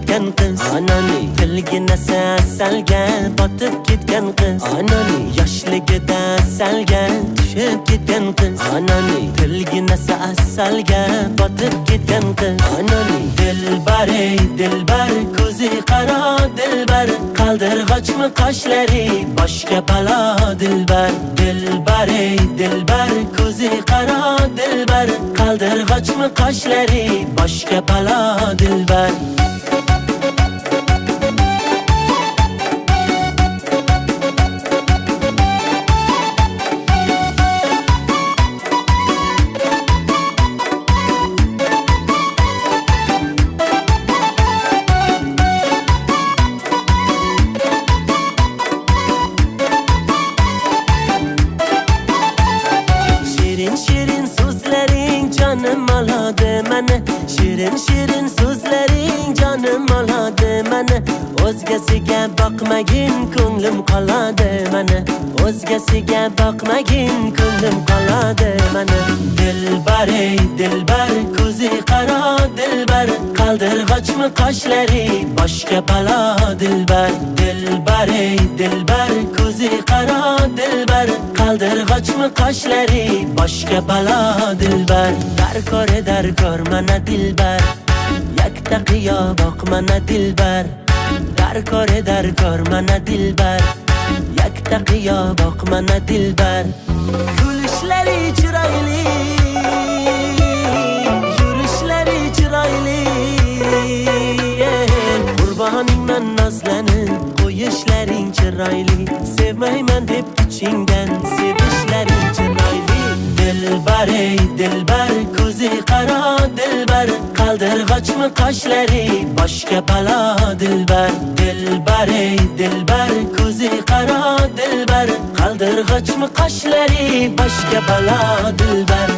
ketgan qiz, anani tilginasi asalga botib ketgan qiz, anani yoshligida asalga tushib ketgan qiz, anani tilginasi asalga botib ketgan qiz, anani dilbar ey dilbar ko'zi qaro dilbar, qaldirg'ochmi qoshlari boshga balo dilbar, dilbar ey dilbar ko'zi qaro dilbar, qaldirg'ochmi qoshlari boshga balo dilbar. Shirin so'zlaring jonim oladi meni, shirin so'zlaring jonim oladi meni, o'zgasiga boqmagin ko'nglim qoladi meni, o'zgasiga boqmagin ko'nglim qoladi meni. Dilbar ey dilbar ko'zi qaro dilbar, qaldirg'ochmi qoshlari boshga balo dilbar, dilbar ey dilbar ko'zi qaro dilbar, qaldirg'ochmi qoshlari boshga balo dilbar. Darkor mana dilbar, yakta qiyo boq mana dilbar, darkor mana dilbar, yakta qiyo boq mana dilbar. Kulishlari chiroyli, yurishlari chiroyli, qurboningman nozlanib qo'yishlaring chiroyli, sevmayman deb ichingdan sevishlaring chiroyli. Dilbar ey dilbar ko'zi qaro dilbar, qaldirg'ochmi qoshlari boshga balo dilbar, dilbar ey dilbar ko'zi qaro dilbar, qaldirg'ochmi qoshlari boshga balo dilbar.